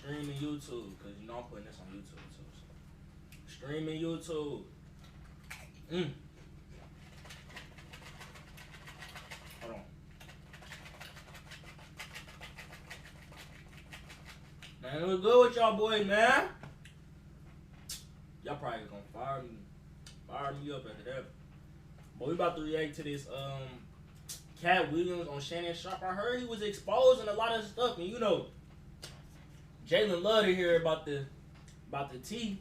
streaming YouTube, because you know I'm putting this on YouTube too. So. Streaming YouTube. Hold on. Man, it was good with y'all boys, man. Y'all probably gonna fire me up after that. But we about to react to this Cat Williams on Shannon Sharp. I heard he was exposing a lot of stuff, and you know, Jalen love to hear about the tea.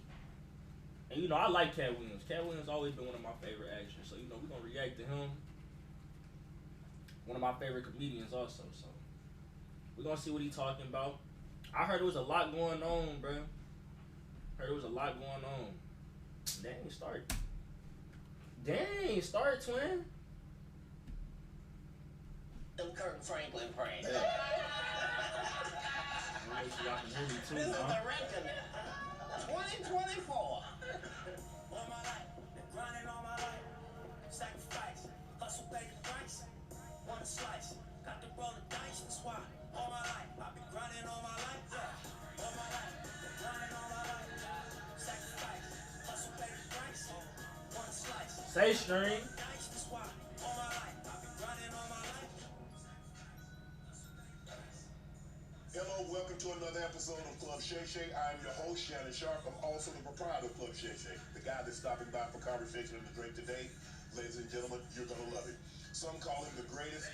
And you know, I like Cat Williams. Cat Williams always been one of my favorite actors. So you know, we're gonna react to him. One of my favorite comedians also. So we're gonna see what he talking about. I heard there was a lot going on, bro. Heard there was a lot going on. Dang, start. Dang, start, twin. Them Kirk Franklin prank. Yeah. Make sure y'all can hear me too, This is huh? the record. 2024. All my life, grinding all my life. Sacrifice, hustle, pay the price. Want a slice, got to roll the dice. That's why all my life I've been grinding all my life. Yeah. All my life, grinding all my life. Sacrifice, hustle, pay the price. Want a slice. Say string. That's why all my life I've been grinding all my life. Hello, welcome to another episode of Club Shay Shay. I'm your host, Shannon Sharp. I'm also the proprietor of Club Shay Shay, the guy that's stopping by for conversation and the drink today. Ladies and gentlemen, you're going to love it. Some call him the greatest,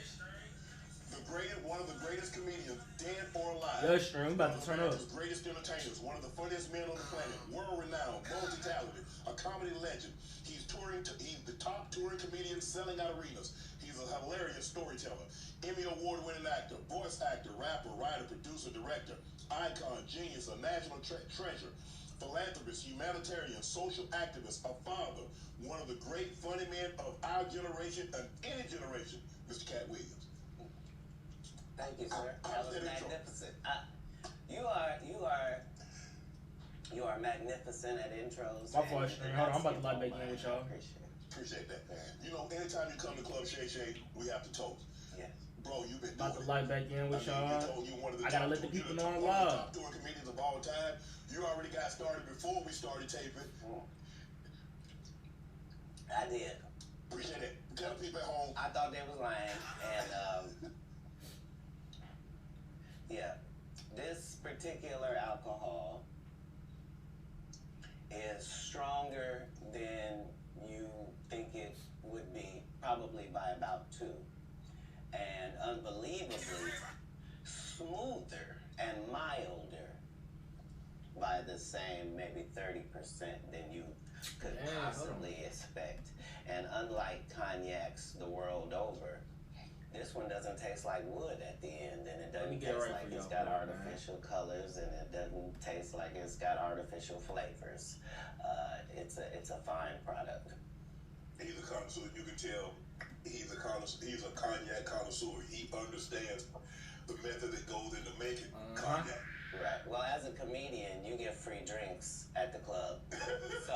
one of the greatest comedians, dead or alive. Yeah, string, we about to turn up. One of the greatest entertainers, one of the funniest men on the planet, world-renowned, multi-talented, a comedy legend. He's the top touring comedian selling out arenas. He's a hilarious storyteller, Emmy Award-winning actor, voice actor, rapper, writer, producer, director, icon, genius, a national treasure, philanthropist, humanitarian, social activist, a father, one of the great funny men of our generation and any generation, Mr. Cat Williams. Thank you, sir. I That was magnificent. You are magnificent at intros. My fault, string. Hold on, I'm about to light back in with y'all. Appreciate that. You know, anytime you come to Club Shay Shay, we have to toast. Yes. Bro, you've been About doing to light back in with y'all. I I gotta let the people know I'm live. Top touring comedians of all time. You already got started before we started taping. I did. Appreciate it. Tell the people at home. I thought they was lying, and yeah, this particular alcohol is stronger than you think it would be, probably by about 2, and unbelievably smoother and milder by the same maybe 30% than you could possibly expect. And unlike cognacs the world over, this one doesn't taste like wood at the end, and it doesn't taste like it's got artificial colors, and it doesn't taste like it's got artificial flavors. It's a fine product. He's a connoisseur. You can tell he's a connoisseur. He's a cognac connoisseur. He understands the method that goes into making cognac. Right. Well, as a comedian, you get free drinks at the club. So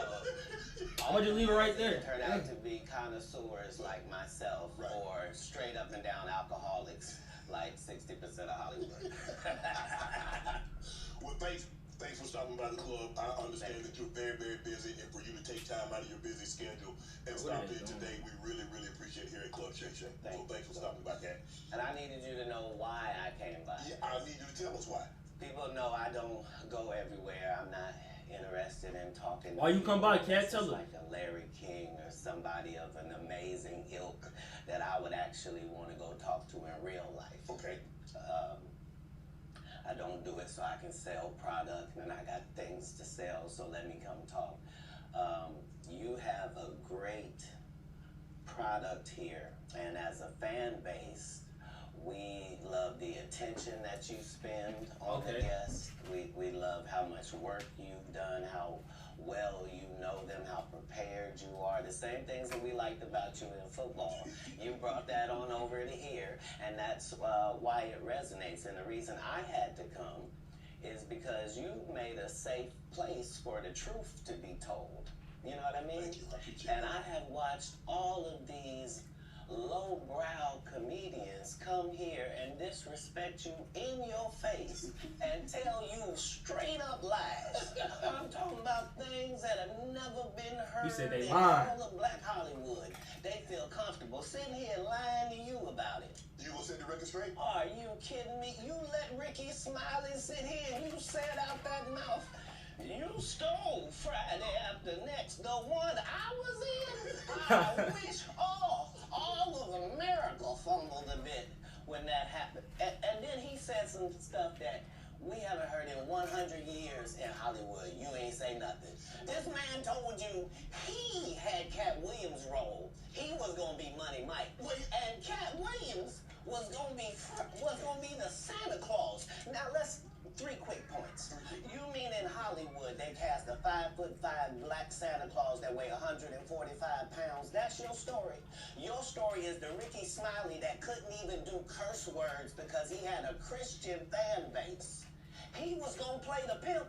Why'd you leave it right there? Turn out to be connoisseurs like myself, Right. or straight up and down alcoholics like 60% of Hollywood. Well, thanks for stopping by the club. I understand that you're very, very busy, and for you to take time out of your busy schedule and stop in today, we really, really appreciate here at Club Shay Shay. So thanks for stopping by, Cat. And I needed you to know why I came by. Yeah, I need you to tell us why. People know I don't go everywhere. I'm not interested in talking. Why you come by, Cat? Tell them. Like a Larry King or somebody of an amazing ilk that I would actually want to go talk to in real life. Okay. I don't do it so I can sell product, and I got things to sell, so let me come talk. You have a great product here, and as a fan base, we love the attention that you spend on the guests. We love how much work you've done, how well you know them, how prepared you are. The same things that we liked about you in football. You brought that on over to here, and that's why it resonates. And the reason I had to come is because you made a safe place for the truth to be told. You know what I mean? And I have watched all of these lowbrow comedians come here and disrespect you in your face and tell you straight about lies. I'm talking about things that have never been heard He said they in lying. all of Black Hollywood. They feel comfortable sitting here lying to you about it. You gonna set the record straight? Are you kidding me? You let Ricky Smiley sit here and you said out that mouth, you stole Friday After Next, the one I was in. I wish all of America fumbled a bit when that happened. And then he said some stuff that we haven't heard in 100 years in Hollywood. You ain't say nothing. This man told you he had Cat Williams' role. He was gonna be Money Mike, and Cat Williams was gonna be the Santa Claus. Now let's 3 quick points. You mean in Hollywood they cast a 5'5" black Santa Claus that weigh 145 pounds? That's your story. Your story is the Ricky Smiley that couldn't even do curse words because he had a Christian fan base. He was gonna play the pimp.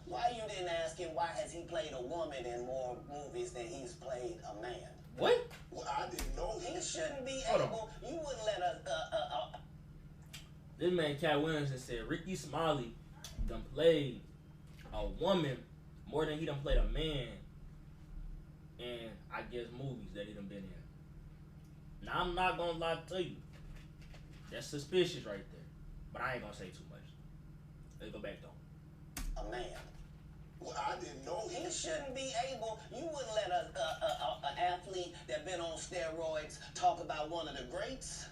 Why you didn't ask him why has he played a woman in more movies than he's played a man? What? Well, I didn't know He shouldn't be Hold able. You wouldn't let a This man Cat Williams has said Ricky Smiley done played a woman more than he done played a man in, I guess, movies that he done been in. Now, I'm not gonna lie to you. That's suspicious right there. But I ain't gonna say too much. Let's go back though. a man. Well, I didn't know He shouldn't be able. You wouldn't let a athlete that been on steroids talk about one of the greats.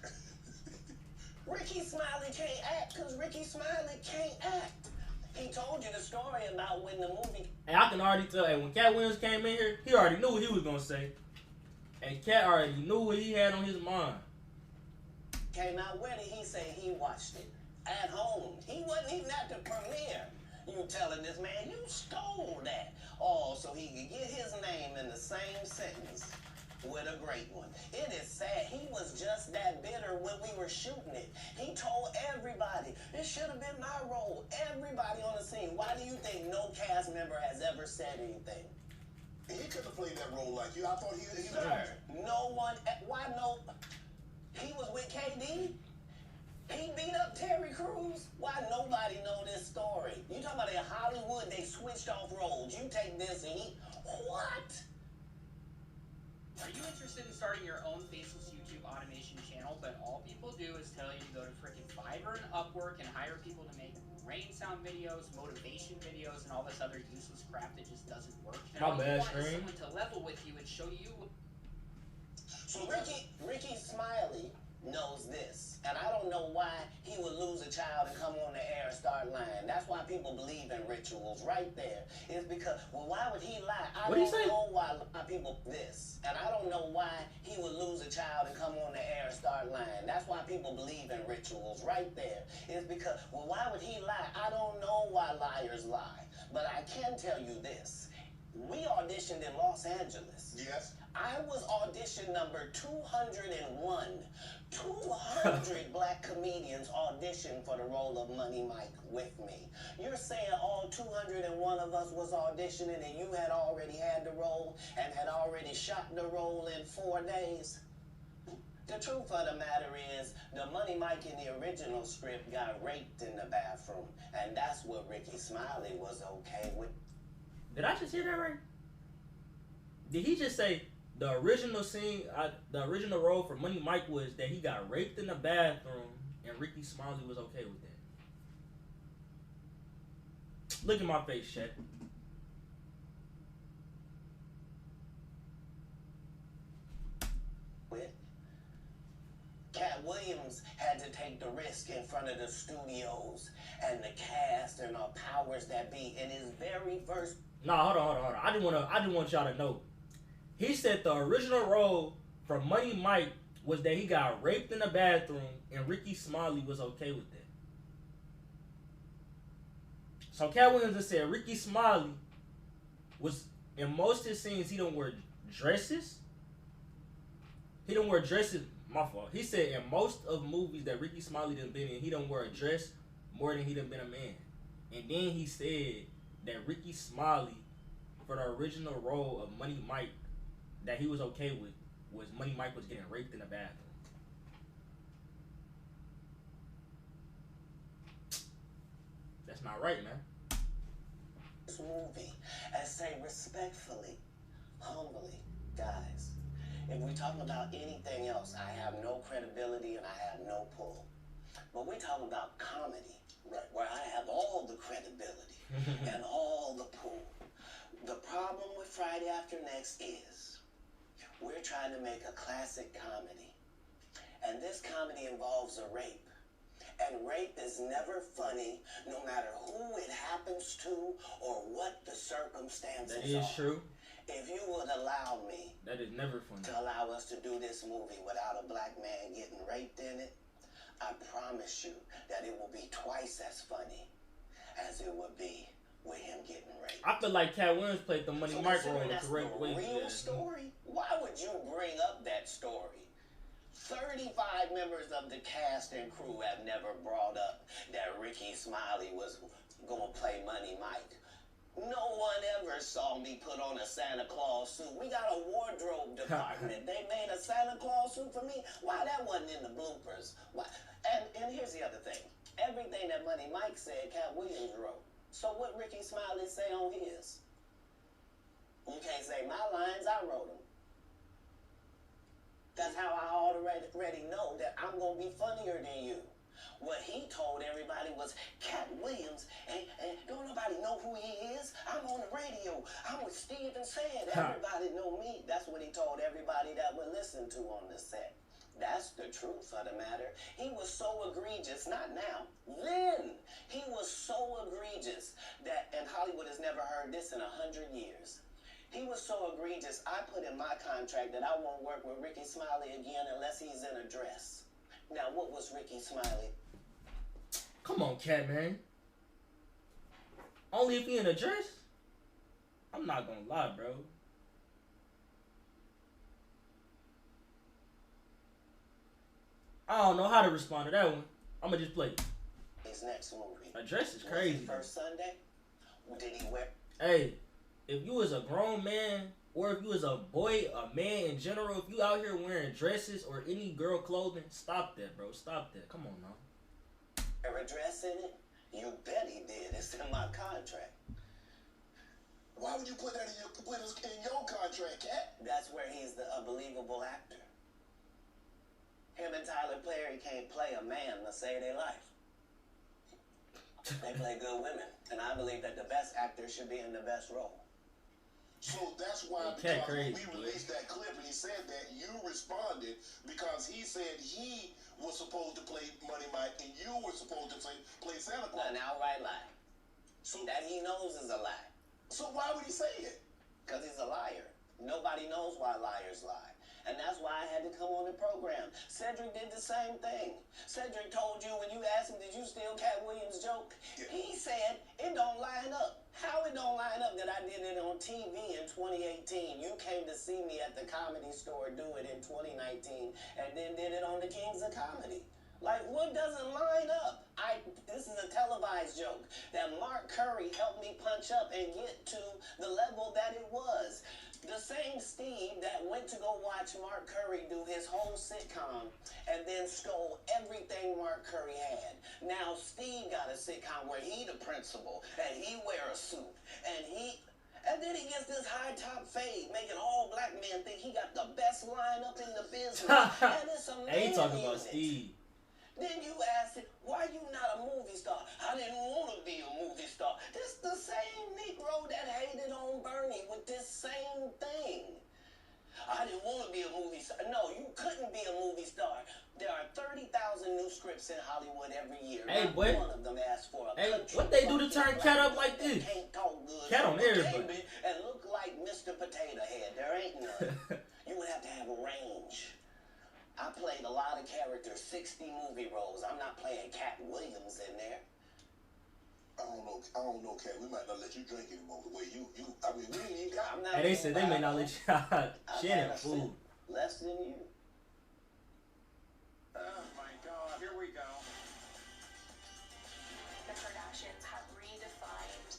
Ricky Smiley can't act because Ricky Smiley can't act. He told you the story about when the movie. And I can already tell, when Cat Williams came in here, he already knew what he was gonna say. And Cat already knew what he had on his mind. Came out with it, he said he watched it at home. He wasn't even at the premiere. You telling this man, you stole that. Oh, so he could get his name in the same sentence with a great one. It is sad. He was just that bitter when we were shooting it. He told everybody, it should have been my role. Everybody on the scene. Why do you think no cast member has ever said anything? He could have played that role like you. I thought he Sir, no one, why no, he was with KD? He beat up Terry Crews? Why nobody know this story? You talking about in Hollywood, they switched off roles. You take this and he, what? Are you interested in starting your own faceless YouTube automation channel, but all people do is tell you to go to frickin' Fiverr and Upwork and hire people to make rain sound videos, motivation videos, and all this other useless crap that just doesn't work? And My all you bad, want is Stream. someone to level with you and show you. So Ricky Smiley knows this, and I don't know why he would lose a child and come on the air and start lying. That's why people believe in rituals right there. It's because, well, why would he lie? I What'd he don't say? know why people this, and I don't know why he would lose a child and come on the air and start lying. That's why people believe in rituals right there. It's because, well, why would he lie? I don't know why liars lie, but I can tell you this. We auditioned in Los Angeles. Yes. I was audition number 201. 200 black comedians auditioned for the role of Money Mike with me. You're saying all 201 of us was auditioning and you had already had the role and had already shot the role in 4 days? The truth of the matter is, the Money Mike in the original script got raped in the bathroom, and that's what Ricky Smiley was okay with. Did I just hear that right? Did he just say the original scene, the original role for Money Mike was that he got raped in the bathroom and Ricky Smiley was okay with that? Look at my face, Shaq. Cat Williams had to take the risk in front of the studios and the cast and the powers that be in his very first. No, hold on. I didn't want y'all to know. He said the original role for Money Mike was that he got raped in the bathroom and Ricky Smiley was okay with that. So Cat Williams just said Ricky Smiley was, in most of his scenes, he don't wear dresses. He don't wear dresses. My fault. He said in most of movies that Ricky Smiley done been in, he don't wear a dress more than he done been a man. And then he said that Ricky Smiley, for the original role of Money Mike, that he was okay with, was Money Mike was getting raped in the bathroom. That's not right, man. this movie and say respectfully, humbly, guys, if we're talking about anything else, I have no credibility and I have no pull. But we're talking about comedy, right, where I have all the credibility and all the pull. The problem with Friday After Next is we're trying to make a classic comedy. And this comedy involves a rape. And rape is never funny, no matter who it happens to or what the circumstances are. That is true. If you would allow me That is never funny. to allow us to do this movie without a black man getting raped in it, I promise you that it will be twice as funny as it would be with him getting raped. I feel like Cat Williams played the Money So Mike role considering the that's correct way. the real story, why would you bring up that story? 35 members of the cast and crew have never brought up that Ricky Smiley was gonna play Money Mike. No one ever saw me put on a Santa Claus suit. We got a wardrobe department. They made a Santa Claus suit for me. Why that wasn't in the bloopers? Why? And here's the other thing. Everything that Money Mike said, Cat Williams wrote. So what Ricky Smiley say on his? You can't say my lines, I wrote them. That's how I already know that I'm going to be funnier than you. What he told everybody was, Cat Williams, and don't nobody know who he is. I'm on the radio. I'm with Steve and Said. Everybody know me. That's what he told everybody that would listen to on the set. That's the truth of the matter. He was so egregious, not now, then. He was so egregious that, and Hollywood has never heard this in 100 years. He was so egregious, I put in my contract that I won't work with Ricky Smiley again unless he's in a dress. Now, what was Ricky Smiley? Come on, Cat, man. Only if he in a dress? I'm not gonna lie, bro. I don't know how to respond to that one. I'm gonna just play it. His next movie. A dress is crazy. First Sunday? Did he wear? Hey, if you was a grown man, or if you was a boy, a man in general, if you out here wearing dresses or any girl clothing, stop that, bro. Stop that. Come on now. A dress in it? You bet he did. It's in my contract. Why would you put that in your contract, Cat? That's where he's a believable actor. Him and Tyler Perry can't play a man to save their life. They play good women. And I believe that the best actor should be in the best role. So that's why, Cat because crazy, when we released that clip and he said that, you responded because he said he was supposed to play Money Mike and you were supposed to play Santa Claus. An outright lie. So That he knows is a lie. So why would he say it? Because he's a liar. Nobody knows why liars lie. And that's why I had to come on the program. Cedric did the same thing. Cedric told you when you asked him, did you steal Cat Williams' joke? Yeah. He said, it don't line up. How it don't line up that I did it on TV in 2018? You came to see me at the Comedy Store do it in 2019 and then did it on the Kings of Comedy. Like, what doesn't line up? This is a televised joke that Mark Curry helped me punch up and get to the level that it was. The same Steve that went to go watch Mark Curry do his whole sitcom and then stole everything Mark Curry had. Now Steve got a sitcom where he the principal and he wear a suit and then he gets this high top fade, making all black men think he got the best lineup in the business. And it's a man. I ain't talking about Steve. Then you asked him, why you not a movie star? I didn't want to be a movie star. This the same Negro that hated on Bernie with this same thing. I didn't want to be a movie star. No, you couldn't be a movie star. There are 30,000 new scripts in Hollywood every year. Hey, Not boy. one of them asked for a Hey, country what they do to bumpkin turn Cat up black like that this? Can't talk good. Cat on everybody. And look like Mr. Potato Head. There ain't none. You would have to have range. I played a lot of characters, 60 movie roles. I'm not playing Cat Williams in there. I don't know, Cat. We might not let you drink anymore the way we ain't even got. I'm not And they said they may not let you out. I've Shannon, had a fool. sip less than you. Oh my god, here we go. The Kardashians have redefined.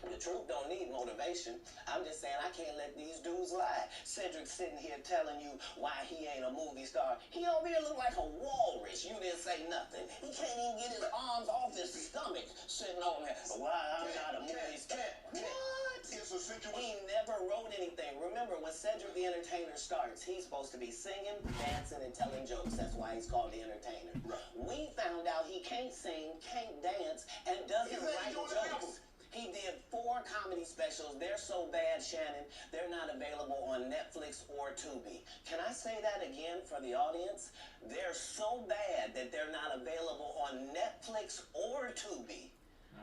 The truth don't need motivation. I'm just saying I can't let these dudes lie. Cedric sitting here telling you why he ain't a movie star. He over here look like a walrus. You didn't say nothing. He can't even get his arms off his stomach. sitting on there. Why I'm not a movie star. What? It's a situation. He never wrote anything. Remember, when Cedric the Entertainer starts, he's supposed to be singing, dancing, and telling jokes. That's why he's called the Entertainer. Right. We found out he can't sing, can't dance, and doesn't write jokes. He did 4 comedy specials. They're so bad, Shannon, they're not available on Netflix or Tubi. Can I say that again for the audience? They're so bad that they're not available on Netflix or Tubi.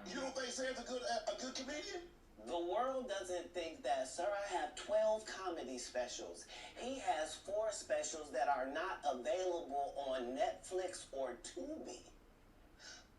You don't think Sam's a good comedian? The world doesn't think that, sir. I have 12 comedy specials. He has 4 specials that are not available on Netflix or Tubi.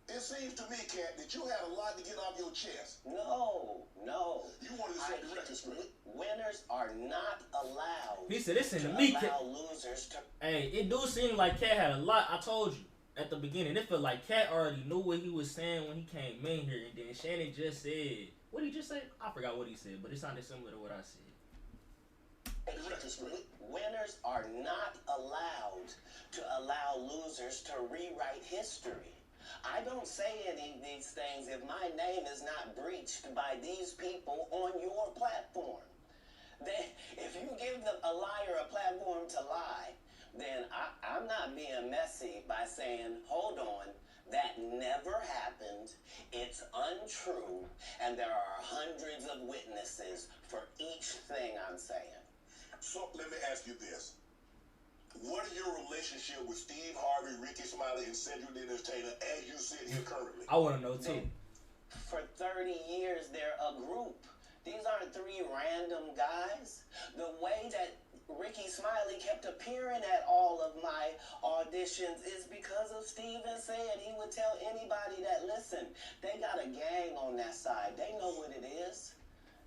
It seems to me, Cat, that you had a lot to get off your chest. No. You wanted to set the record straight. Winners are not allowed. He said, "Listen to to me, allow Cat." losers to. Hey, it do seem like Cat had a lot. I told you at the beginning. It felt like Cat already knew what he was saying when he came in here, and then Shannon just said, "What did he just say?" I forgot what he said, but it sounded similar to what I said. The record straight. Winners are not allowed to allow losers to rewrite history. I don't say any of these things if my name is not breached by these people on your platform. If you give a liar a platform to lie, then I'm not being messy by saying, hold on, that never happened, it's untrue, and there are hundreds of witnesses for each thing I'm saying. So let me ask you this. What is your relationship with Steve Harvey, Ricky Smiley, and Cedric the Entertainer as you sit here currently? I want to know too. For 30 years, they're a group. These aren't 3 random guys. The way that Ricky Smiley kept appearing at all of my auditions is because of Steven said he would tell anybody that, listen, they got a gang on that side. They know what it is.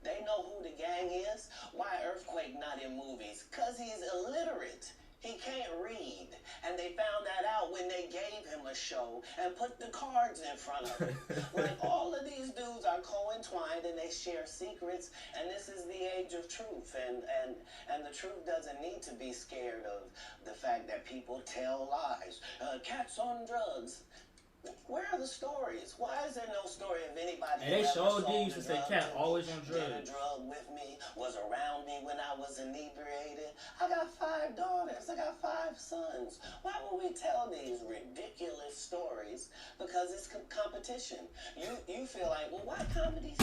They know who the gang is. Why Earthquake not in movies? Because he's illiterate. He can't read. And they found that out when they gave him a show and put the cards in front of him. Like, all of these dudes are co-entwined and they share secrets, and this is the age of truth. And the truth doesn't need to be scared of the fact that people tell lies. Cats on drugs. Where are the stories? Why is there no story of anybody And they who ever sure sold did used to a say drug Cat to always me, on did a drugs. drug with me, was around me when I was inebriated. I got 5 daughters. I got 5 sons. Why would we tell these ridiculous stories? Because it's competition. You feel like, well, why comedy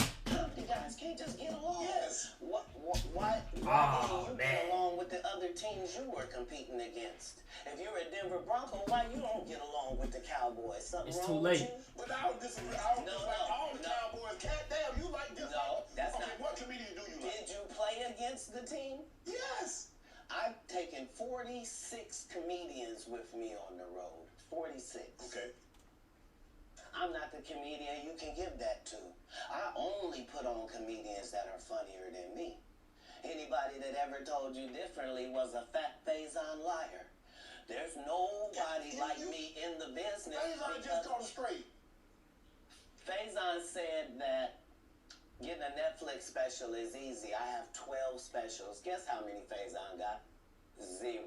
guys can't just get along? Yes. Why Oh, didn't you man. get along with the other teams you were competing against? If you're a Denver Bronco, why you don't get along with the Cowboys? Something It's wrong too with late. you? But I don't disagree. I don't dislike all the no. Cowboys. Cat, damn, you like this? No, that's okay, not- what comedian do you like? Did you play against the team? Yes. I've taken 46 comedians with me on the road. 46. Okay. I'm not the comedian you can give that to. I only put on comedians that are funnier than me. Anybody that ever told you differently was a fat Faison liar. There's nobody like me in the business. Faison just called it straight. Faison said that getting a Netflix special is easy. I have 12 specials. Guess how many Faison got? 0.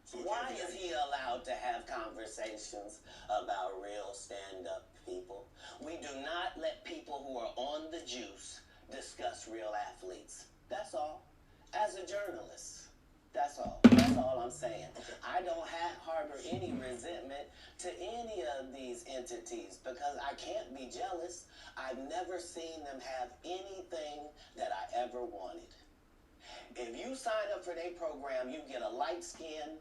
So Why is he allowed to have conversations about real stand-up people? We do not let people who are on the juice discuss real athletes. That's all. As a journalist. That's all. That's all I'm saying. I don't harbor any resentment to any of these entities because I can't be jealous. I've never seen them have anything that I ever wanted. If you sign up for their program, you get a light-skinned,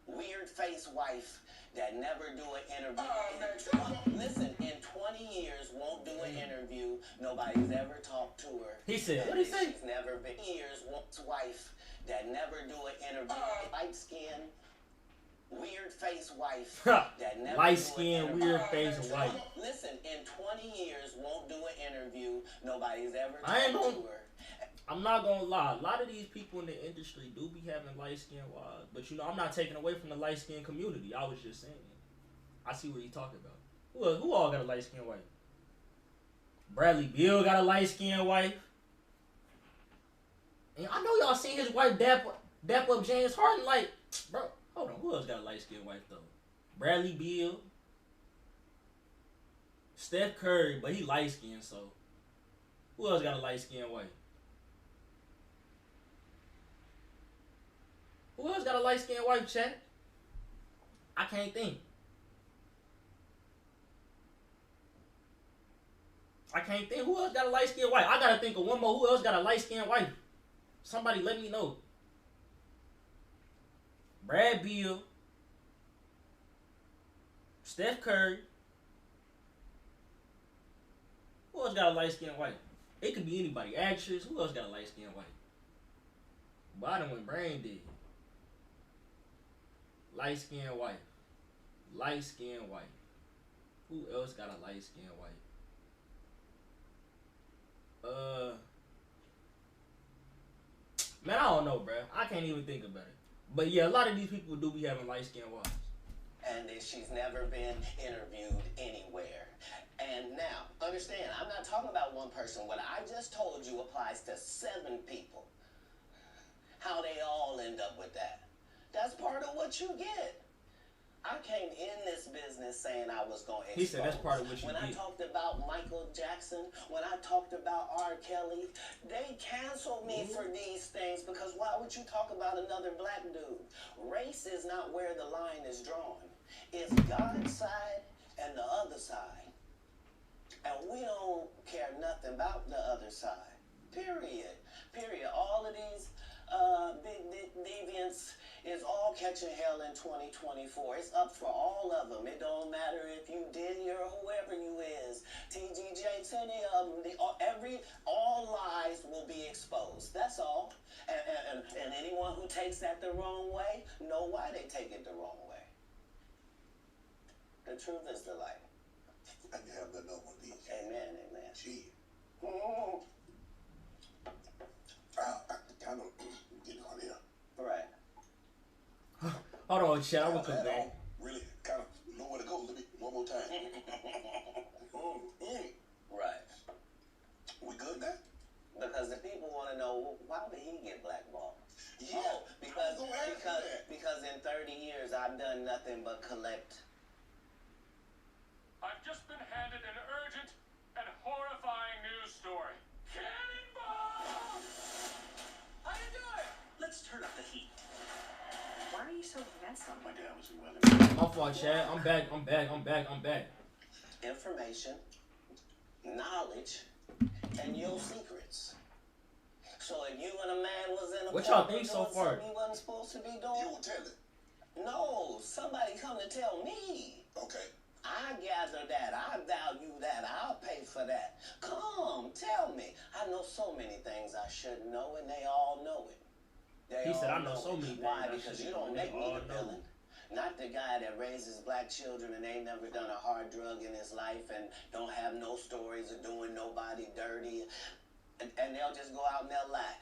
weird-faced wife that never do an interview. Listen, in 20 years, won't do an interview. Nobody's ever talked to her. He said, what did he say? She's never been. Years, wants wife that never do an interview. Light-skinned, weird-faced wife that never Light-skinned, do an weird-faced interview. wife. Listen, in 20 years, won't do an interview. Nobody's ever I ain't talked gonna- to her. I'm not gonna lie. A lot of these people in the industry do be having light-skinned wives, but you know, I'm not taking away from the light-skinned community. I was just saying. I see what you talking about. Who all got a light-skinned wife? Bradley Beal got a light-skinned wife. And I know y'all seen his wife dap up James Harden. Like, bro, hold on. Who else got a light-skinned wife though? Bradley Beal. Steph Curry, but he light skinned, so who else got a light skinned wife? Who else got a light skinned wife, chat? I can't think. Who else got a light skinned wife? I gotta think of one more. Who else got a light skinned wife? Somebody let me know. Brad Beal, Steph Curry. Who else got a light skinned wife? It could be anybody. Actress. Who else got a light skinned wife? Bottom went brain dead. Light skinned wife. Light skinned wife. Who else got a light skinned wife? Man, I don't know, bruh. I can't even think about it. But yeah, a lot of these people do be having light skinned wives. And that she's never been interviewed anywhere. And now, understand, I'm not talking about one person. What I just told you applies to 7 people. How they all end up with that. That's part of what you get. I came in this business saying I was going to expose. He said that's part of what you When get. I talked about Michael Jackson, when I talked about R. Kelly, they canceled me for these things because why would you talk about another black dude? Race is not where the line is drawn. It's God's side and the other side. And we don't care nothing about the other side. Period. Period. All of these big deviants is all catching hell in 2024. It's up for all of them. It don't matter if you Diddy or whoever you is. TGJ, any of them. All lies will be exposed. That's all. And anyone who takes that the wrong way, know why they take it the wrong way. The truth is the light. And you have that number, DJ. Amen, amen. Gee. Mm-hmm. I kind of getting on here. Right. Hold on, chat. I will come back. Really kind of know where to go. Let me one more time. Right. We good now? Because the people want to know, why did he get blackballed? Yeah. Oh, I was gonna ask you that. because in 30 years I've done nothing but collect. I've just been handed an urgent and horrifying news story. Cannonball! How you doing? Let's turn up the heat. Why are you so handsome? My dad was a weatherman. My fault, chat. I'm back. Information, knowledge, and your secrets. So if you and a man was in a What y'all corner think so doing far? something he wasn't supposed to be You doing, will tell it. no, somebody come to tell me. Okay. I gather that. I value that. I'll pay for that. Come, tell me. I know so many things I shouldn't know, and they all know it. They He said, all I know so many things Why? I Because shouldn't you know, don't they make me all the know. villain. Not the guy that raises black children and ain't never done a hard drug in his life and don't have no stories of doing nobody dirty. And they'll just go out and they'll lie.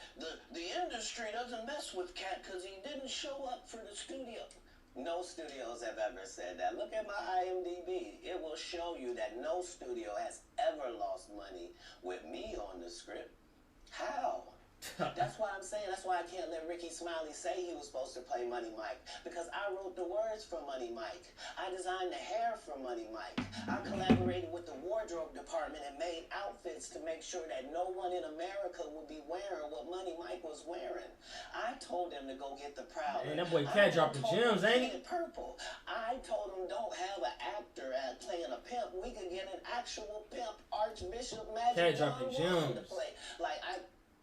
The industry doesn't mess with Cat because he didn't show up for the studio. No studios have ever said that. Look at my IMDb. It will show you that no studio has ever lost money with me on the script. How? That's why I'm saying, that's why I can't let Ricky Smiley say he was supposed to play Money Mike. Because I wrote the words for Money Mike. I designed the hair for Money Mike. I collaborated with the wardrobe department and made outfits to make sure that no one in America would be wearing what Money Mike was wearing. I told him to go get the Prowler. Man, that boy Cat dropping gems, ain't he? Purple. I told him don't have an actor at playing a pimp. We could get an actual pimp, Archbishop Magic Cat dropping John Wall to gems. play. Like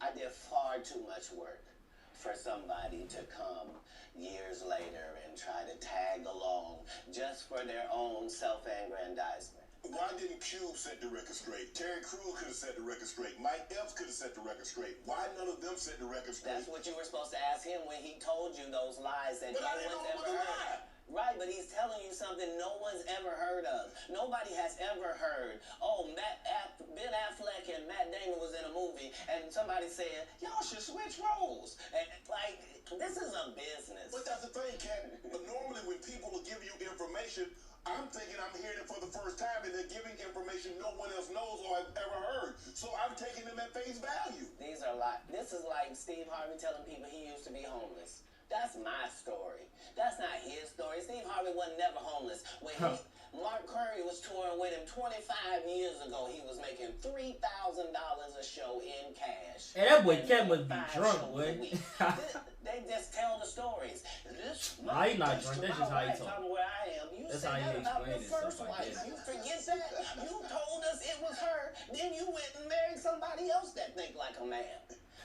I did far too much work for somebody to come years later and try to tag along just for their own self-aggrandizement. Why didn't Cube set the record straight? Terry Crews could have set the record straight. Mike Epps could have set the record straight. Why none of them set the record straight? That's what you were supposed to ask him when he told you those lies that But no I didn't one's know it was ever a heard. lie. Right, but he's telling you something no one's ever heard of. Nobody has ever heard. Oh, Ben Affleck and Matt Damon was in a movie, and somebody said, y'all should switch roles. And, like, this is a business. But that's the thing, Cat. But normally when people will give you information, I'm thinking I'm hearing it for the first time, and they're giving information no one else knows or has ever heard. So I'm taking them at face value. These are like, this is like Steve Harvey telling people he used to be homeless. That's my story. That's not his story. Steve Harvey was never homeless. When Mark Curry was touring with him 25 years ago, he was making $3,000 a show in cash. Hey, that boy Cat must be drunk, boy. They just tell the stories. Nah, he not drunk. That's just how he talk. I'm where I am. You That's said how he that about explain the it, first stuff like wife. that. You forget that? You told us it was her. Then you went and married somebody else that think like a man.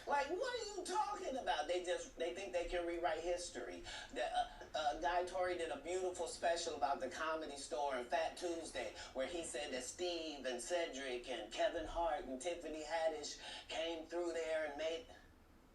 Like, what are you talking about? They think they can rewrite history. Guy Torrey did a beautiful special about the Comedy Store and Fat Tuesday, where he said that Steve and Cedric and Kevin Hart and Tiffany Haddish came through there and made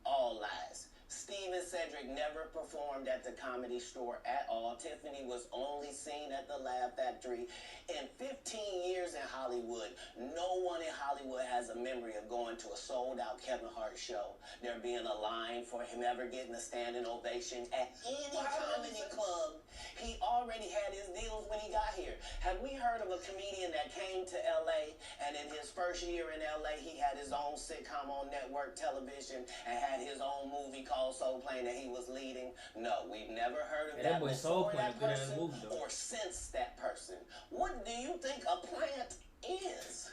all lies. Steve and Cedric never performed at the Comedy Store at all. Tiffany was only seen at the Laugh Factory. In 15 years in Hollywood, no one in Hollywood has a memory of going to a sold-out Kevin Hart show, there being a line for him ever getting a standing ovation at any comedy club. He already had his deals when he got here. Have we heard of a comedian that came to L.A. and in his first year in L.A. he had his own sitcom on network television and had his own movie called Soul Plane that he was leading? No, we've never heard of that boy Soul before Plane that a good ass person movie, though. or since that person. What do you think a plant is?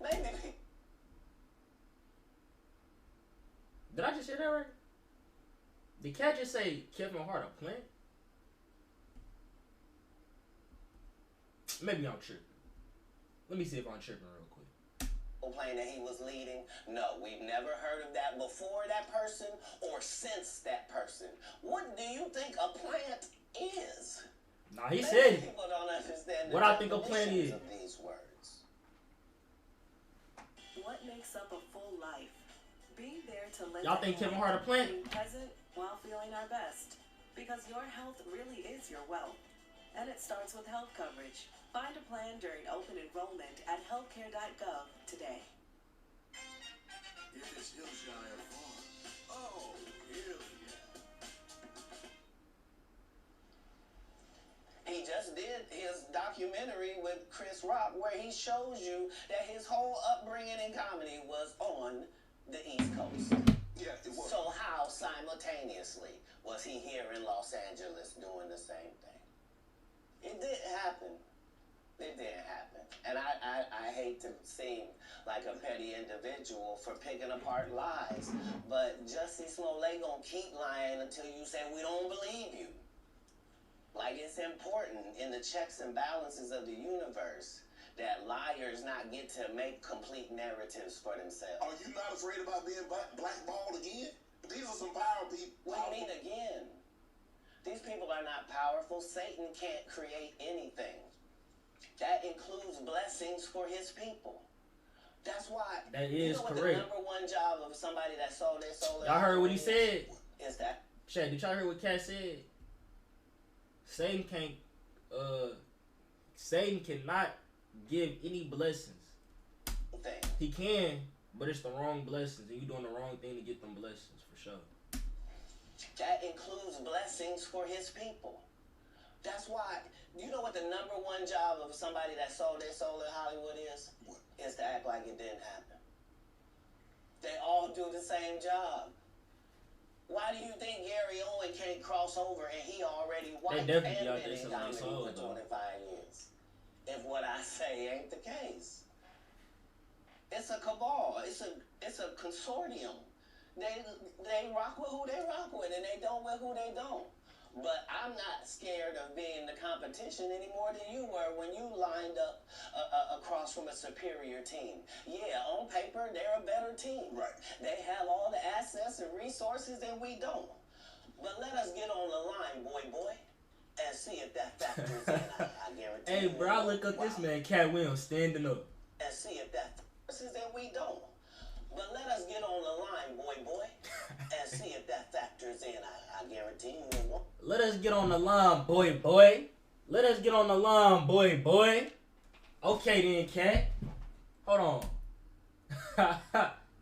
Maybe. Did I just hear that right? Did Cat just say Kevin Hart a plant? Maybe I'm tripping. Let me see if I'm tripping real quick. Plane that he was leading? No, we've never heard of that before that person or since that person. What do you think a plant is? Nah, he said it. People don't understand what I think a plant is. of these words. What makes up a full life? Being there to lend Y'all think Kevin Hart a plant? being present while feeling our best. Because your health really is your wealth. And it starts with health coverage. Find a plan during open enrollment at healthcare.gov today. If it's Hillshire Farm, oh, hell yeah. He just did his documentary with Chris Rock where he shows you that his whole upbringing in comedy was on the East Coast. Yeah, it was. So how simultaneously was he here in Los Angeles doing the same thing? It didn't happen. It didn't happen. And I hate to seem like a petty individual for picking apart lies, but Jussie Smollett gonna keep lying until you say we don't believe you. Like, it's important in the checks and balances of the universe that liars not get to make complete narratives for themselves. Are you not afraid about being blackballed again? These are some power people. What do you mean again? These people are not powerful. Satan can't create anything. That includes blessings for his people. That's why. That you is know correct. What the number one job of somebody that sold their soul. Y'all heard what he said? Is that? Chad, did y'all hear what Cat said? Satan cannot give any blessings. thing? He can, but it's the wrong blessings, and you doing the wrong thing to get them blessings for sure. That includes blessings for his people. That's why. You know what the number one job of somebody that sold their soul in Hollywood is? What? Is to act like it didn't happen. They all do the same job. Why do you think Gary Owen can't cross over and he already white They definitely and out been there in selling comedy their soul, for though. 25 years? If what I say ain't the case. It's a cabal. It's a consortium. They rock with who they rock with and they don't with who they don't. But I'm not scared of being the competition any more than you were when you lined up across from a superior team. Yeah, on paper, they're a better team. Right. They have all the assets and resources and we don't. But let us get on the line, boy, and see if that factors in. I guarantee Hey, you. bro, I look up this man, Cat Williams, standing up. And see if that factors and we don't. But let us get on the line, boy, and see if that factors in. I guarantee you it won't. Let us get on the line, boy. Let us get on the line, boy. Okay then, Cat. Hold on.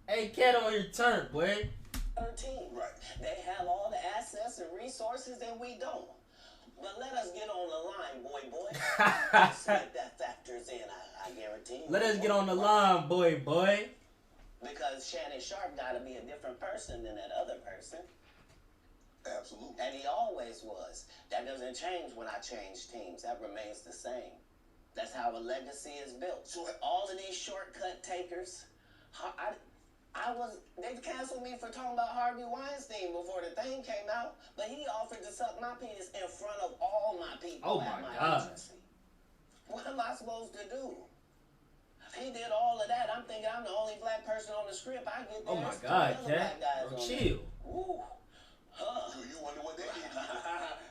Hey, Cat, on your turn, boy. Team. Right. They have all the assets and resources and we don't. But let us get on the line, boy. And see if that factors in. I guarantee you. Let us it get won't. on the line, boy. Because Shannon Sharp got to be a different person than that other person. Absolutely. And he always was. That doesn't change when I change teams. That remains the same. That's how a legacy is built. So all of these shortcut takers, they canceled me for talking about Harvey Weinstein before the thing came out, but he offered to suck my penis in front of all my people at my agency. What am I supposed to do? He did all of that. I'm thinking I'm the only black person on the script. I get there. Oh my God, Cat. Bro, chill. Ooh. Huh. So you wonder what they did to you?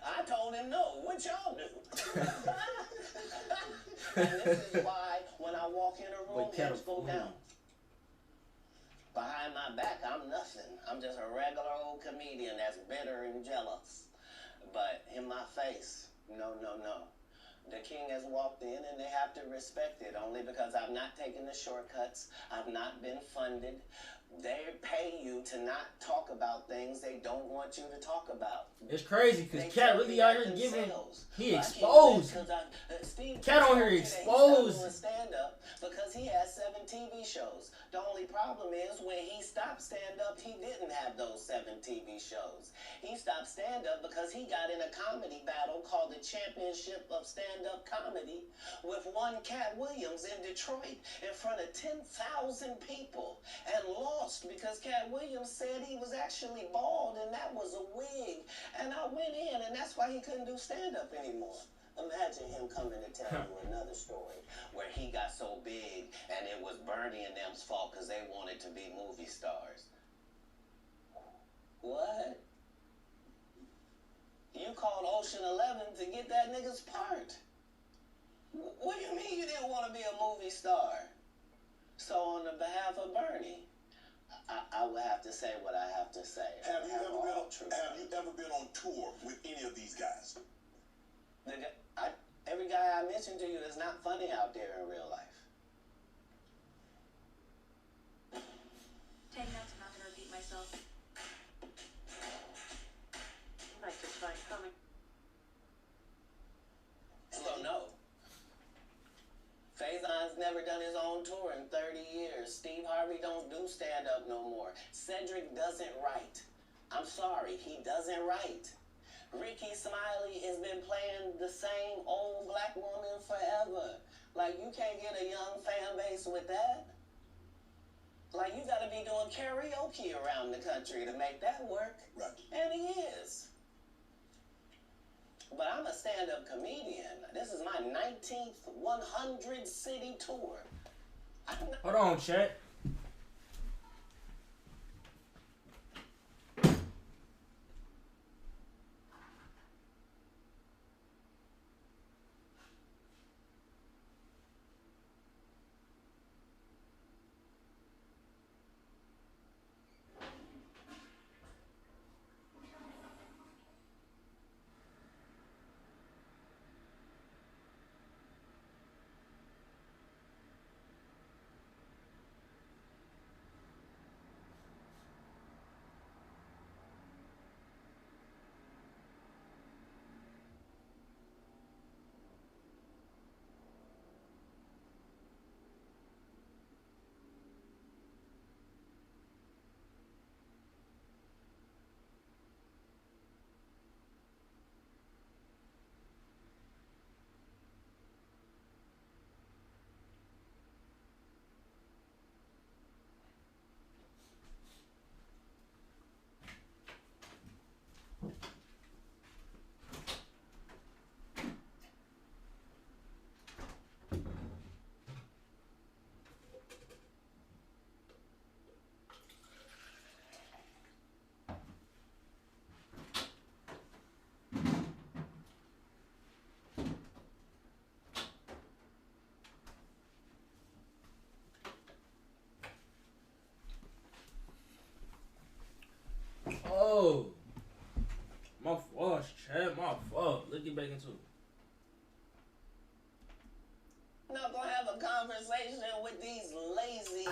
I told him no. What y'all do? And this is why when I walk in a room, things go down. Behind my back, I'm nothing. I'm just a regular old comedian that's bitter and jealous. But in my face, no. The king has walked in and they have to respect it only because I've not taken the shortcuts. I've not been funded. They pay you to not talk about things they don't want you to talk about. It's crazy because Cat really out here giving. He exposed. Cat on here exposed. Stand up because he has 7 TV shows. The only problem is when he stopped stand up, he didn't have those 7 TV shows. He stopped stand up because he got in a comedy battle called the Championship of Stand Up Comedy with one Cat Williams in Detroit in front of 10,000 people and lost because Cat Williams said he was actually bald and that was a wig. And I went in and that's why he couldn't do stand up anymore. Imagine him coming to tell you another story where he got so big and it was Bernie and them's fault because they wanted to be movie stars. What? You called Ocean 11 to get that nigga's part. What do you mean you didn't want to be a movie star? So on the behalf of Bernie, I will have to say what I have to say. Have you ever been on tour with any of these guys? Every guy I mentioned to you is not funny out there in real life. Take notes, I'm not going to repeat myself. You might just find coming. So no. Faison's never done his own tour in 30 years. Steve Harvey don't do stand-up no more. Cedric doesn't write. I'm sorry, he doesn't write. Ricky Smiley has been playing the same old black woman forever. Like, you can't get a young fan base with that. Like, you gotta be doing karaoke around the country to make that work. Right. And he is. But I'm a stand-up comedian. This is my 19th 100-city tour. Hold on, chat. Oh, my fault, chat. My fault. Let's get back into it. Not gonna have a conversation with these lazy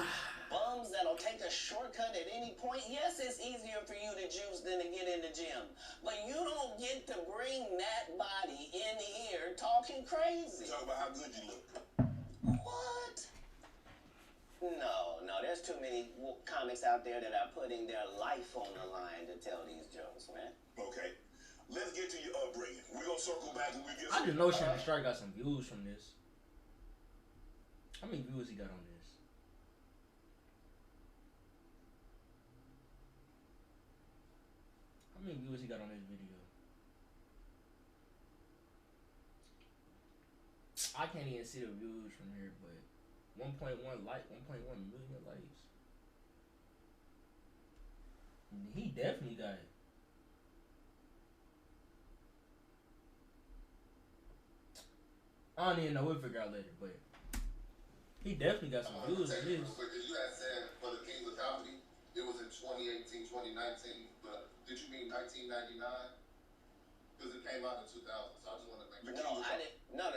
bums that'll take a shortcut at any point. Yes, it's easier for you to juice than to get in the gym, but you don't get to bring that body in here talking crazy. Talk about how good you look. What? No, there's too many many comics out there that are putting their life on the line to tell these jokes, man. Okay. Let's get to your upbringing. We're going to circle back and we get I some... just know Shannon Sharp got some views from this. How many views he got on this? How many views he got on this video? I can't even see the views from here, but 1.1 million likes. He definitely got it. I don't even know. We'll figure out later, but he definitely got some views on this. You had said for the Kings of Comedy, it was in 2018, 2019, but did you mean 1999? Because it came out in 2000, so I just want to make sure. No, I didn't. No.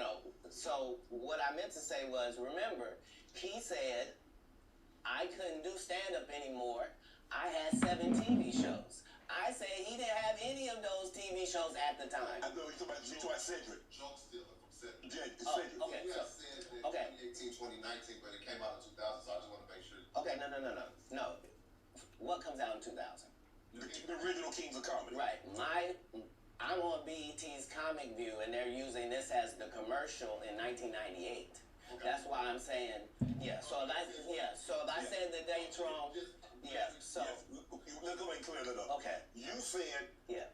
So what I meant to say was, remember, he said I couldn't do stand-up anymore. I had 7 TV shows. I said he didn't have any of those TV shows at the time. I know, you're talking about Cedric. Joke stealer from Cedric. Yeah, it's Oh, Cedric. okay. You So, had said that 2018, 2019, but it came out in 2000, so I just want to make sure. okay, no. What comes out in 2000? The original Kings of Comedy. Right. I'm on BET's Comic View, and they're using this as the commercial in 1998. Okay. That's why I'm saying, yeah. So if I said the date's wrong, yeah. So Let's go ahead and clear that up. okay, You said yeah.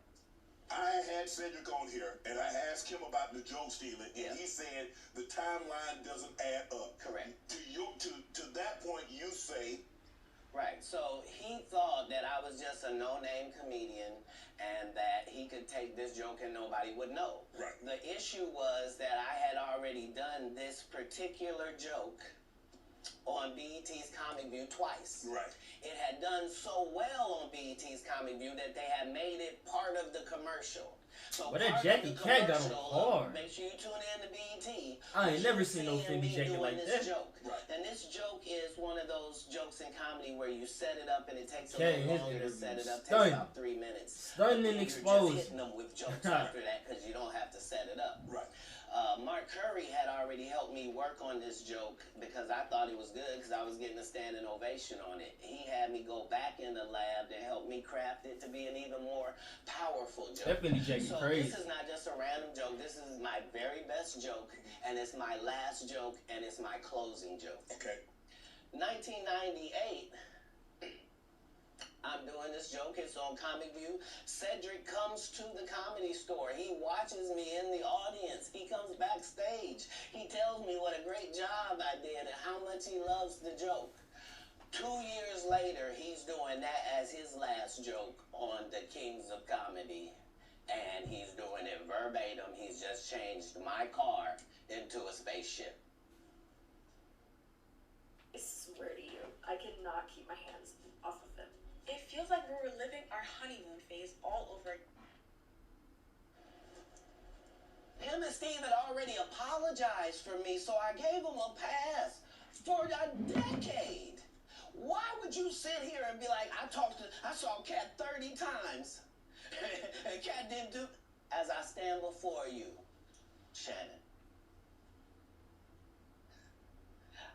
I had Cedric on here, and I asked him about the joke stealing, and Yeah. he said the timeline doesn't add up. Correct. To that point, you say, Right. So he thought that I was just a no-name comedian and that he could take this joke and nobody would know. right. The issue was that I had already done this particular joke on BET's Comic View twice. Right. It had done so well on BET's Comic View that they had made it part of the commercial. So But that part of Jackie the Cat got him commercial, hard. Make sure you tune in to BET. I ain't never You're seen no seeing Fendi me jacket doing like this that. joke. Right. And this joke is one of those jokes in comedy where you set it up and it takes a Cat in little his longer to interviews. set it up. Takes Stunning. about 3 minutes. Stunning and You're exposed. just hitting them with jokes after that because you don't have to set it up. Right. Mark Curry had already helped me work on this joke because I thought it was good because I was getting a standing ovation on it. He had me go back in the lab to help me craft it to be an even more powerful joke. That Fendi jacket So crazy. this is not just a random joke. This is my very best joke, and it's my last joke, and it's my closing joke. Okay. 1998, I'm doing this joke. It's on Comic View. Cedric comes to the Comedy Store. He watches me in the audience. He comes backstage. He tells me what a great job I did and how much he loves the joke. 2 years later, he's doing that as his last joke on the Kings of Comedy. And he's doing it verbatim. He's just changed my car into a spaceship. I swear to you, I cannot keep my hands off of him. It feels like we were living our honeymoon phase all over. Him and Steve had already apologized for me, so I gave him a pass for a decade. Why would you sit here and be like, I saw Cat 30 times, and Cat didn't do, as I stand before you, Shannon.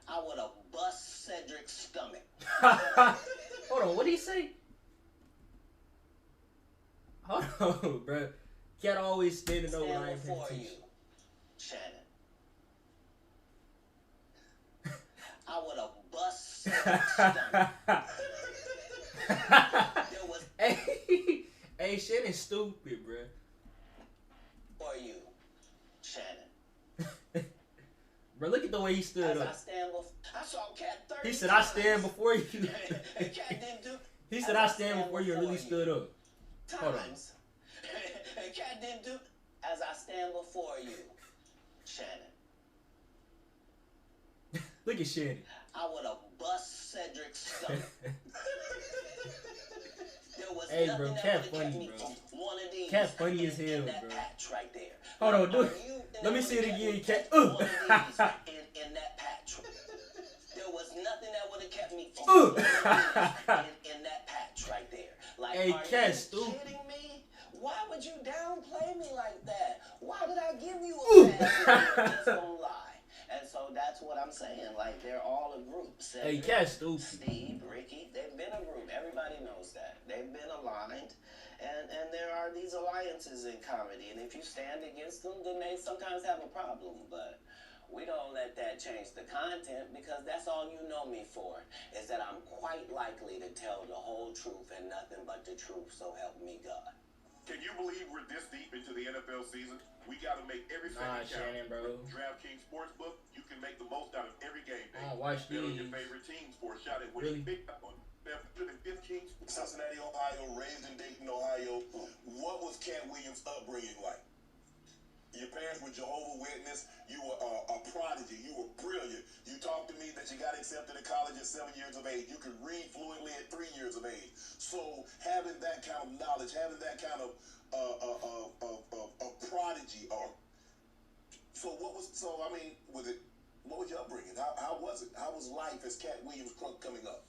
I would have bust Cedric's stomach. Hold on, what did he say? Hold on, bro. Cat always standing over when I Stand ain't paying before you, attention. Shannon. I would have bust Cedric's stomach. There was Hey, Shannon's stupid, bro. for you, Shannon. Bro, look at the way he stood As I up. stand before, I saw Cat 30 He said, "I stand times. before you." And Cat didn't do. He said, "I stand before you," and really stood up. Hold on. Times. And Cat didn't do. As I stand before you, Shannon. Look at Shannon. I would have bust Cedric's stomach. There was Hey, nothing bro, that Cat would've funny, kept me bro. from one of these Cat funny as in hell, that bro. patch right there. Hold on, do Are it. you thinking Let me that see it would've again, kept Cat. me from one of these in that patch? There was nothing that would have kept me from one of these in that patch right there. Like, Hey, are Cat, you stupid. kidding me? Why would you downplay me like that? Why did I give you a pass if you just don't lie? And so that's what I'm saying. Like, they're all a group. Hey, Cedric, Cat stupid. Steve, Ricky, they've been a group. Everybody knows that. They've been aligned. And there are these alliances in comedy. And if you stand against them, then they sometimes have a problem. But we don't let that change the content, because that's all you know me for, is that I'm quite likely to tell the whole truth and nothing but the truth, so help me God. Can you believe we're this deep into the NFL season? We got to make every second count. Shannon, bro. With DraftKings Sportsbook, you can make the most out of every game day. Watch Bet on these. your favorite teams for a shot at Really? winning big on Cincinnati, Ohio, raised in Dayton, Ohio. What was Cat Williams' upbringing like? Your parents were Jehovah's Witness. You were a prodigy. You were brilliant. You talked to me that you got accepted to college at 7 years of age. You could read fluently at 3 years of age. So having that kind of knowledge, having that kind of prodigy, what was your upbringing? How was it? How was life as Cat Williams coming up?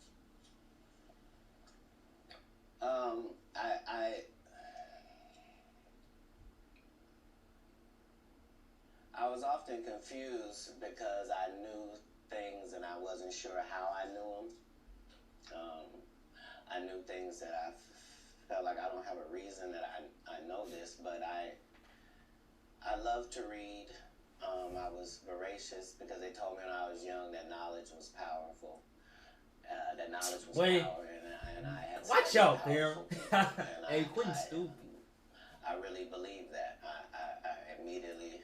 I was often confused because I knew things and I wasn't sure how I knew them. I knew things that I felt like I don't have a reason that I know this, but I love to read. I was voracious because they told me when I was young that knowledge was powerful. That knowledge was power, and I had watch out, fam. Hey, Quentin stupid. I really believe that. I immediately,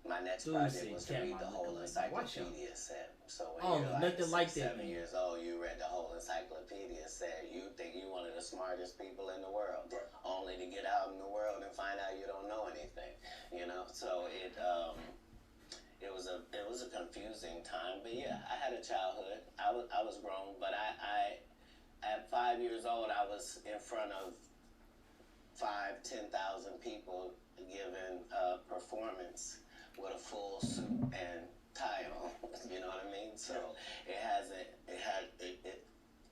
my next project was to read the whole encyclopedia set. So when you're like 7 years old, you read the whole encyclopedia set. You think you're one of the smartest people in the world, only to get out in the world and find out you don't know anything. You know, so it was a confusing time. But yeah, I had a childhood. I was grown, but I at 5 years old, I was in front of 5,000-10,000 people giving a performance with a full suit and tie on. You know what I mean? So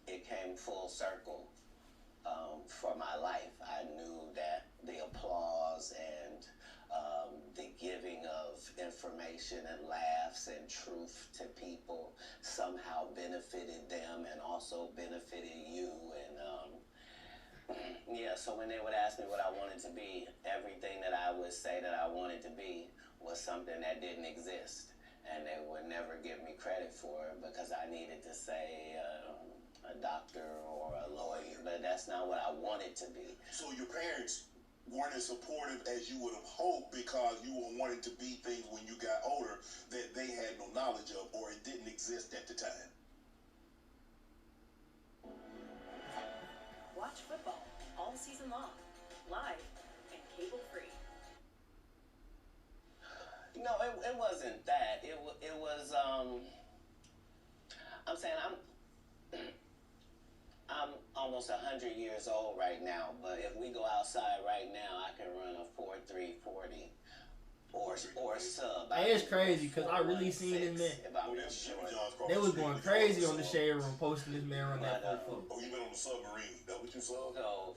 it came full circle for my life. I knew that the applause and the giving of information and laughs and truth to people somehow benefited them and also benefited you. And yeah, so when they would ask me what I wanted to be, everything that I would say that I wanted to be was something that didn't exist, and they would never give me credit for it because I needed to say a doctor or a lawyer, but that's not what I wanted to be. So your parents weren't as supportive as you would have hoped because you were wanting to be things when you got older that they had no knowledge of, or it didn't exist at the time. Watch football all season long, live and cable free. No, it wasn't that. It was I'm saying I'm almost 100 years old right now, but if we go outside right now, I can run a 4.3 40 or sub. Hey, it's crazy because I really seen this man. They was going crazy on the shade room posting this man run that 4.4. Oh, you been on the submarine? That what you saw? So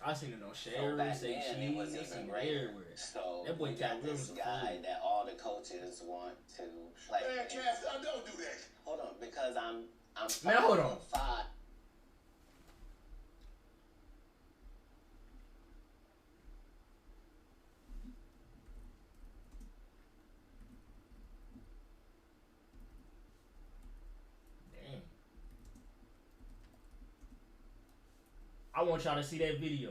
I seen it on shade room, say cheese, I seen it everywhere. So that boy Cat Williams this guy that all the coaches want to play. Man, Cass, don't do that. Hold on, because I'm man, hold on. 5. I want y'all to see that video.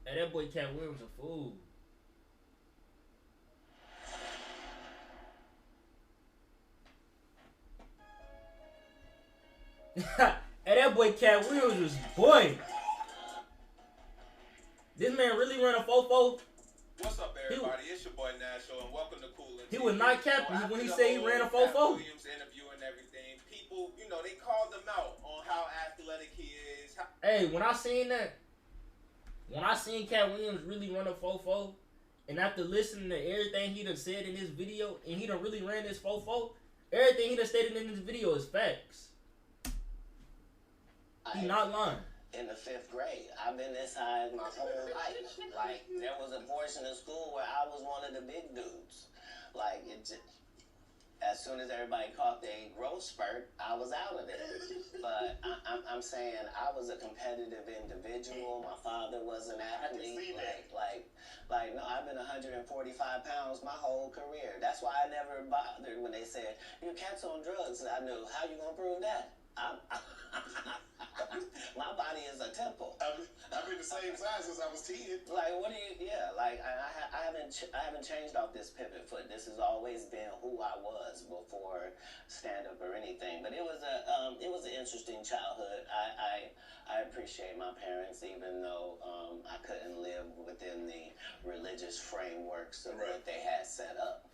Hey, that boy Cat Williams a fool. Hey, that boy Cat Williams was boy. This man really run a 4.4. What's up, everybody? It's your boy Nasho, and welcome to Coolin'. He was not capping when he said he ran a 4.4. Williams interview and everything. People, they called him out on how athletic he is. Hey, when I seen Cat Williams really run a 4.4, and after listening to everything he done said in his video, and he done really ran this 4.4, everything he done stated in this video is facts. He not lying. in the 5th grade. I've been this size my whole life. Like, there was a portion of school where I was one of the big dudes. Like, as soon as everybody caught their growth spurt, I was out of there. But I'm saying I was a competitive individual. My father was an athlete. Like, no, I've been 145 pounds my whole career. That's why I never bothered when they said, your cat's on drugs. And I knew, how you gonna prove that? My body is a temple. I've been the same size since I was 10. Like, what do you? Yeah, like I haven't changed off this pivot foot. This has always been who I was before stand up or anything. But it was an interesting childhood. I appreciate my parents, even though I couldn't live within the religious frameworks of what they had set up.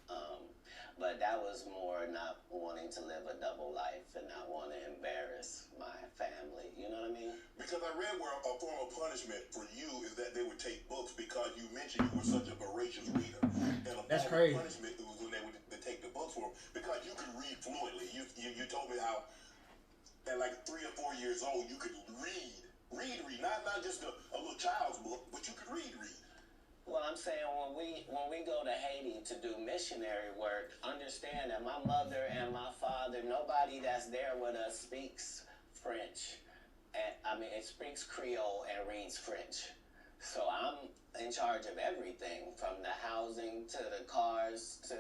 But that was more not wanting to live a double life and not want to embarrass my family. You know what I mean? Because I read where a form of punishment for you is that they would take books because you mentioned you were such a voracious reader. And a That's form crazy. of punishment was when they would take the books for them because you could read fluently. You told me how at like 3 or 4 years old you could read. Not just a little child's book, but you could read. Well, I'm saying when we go to Haiti to do missionary work, understand that my mother and my father, nobody that's there with us speaks French. And it speaks Creole and reads French. So I'm in charge of everything, from the housing to the cars to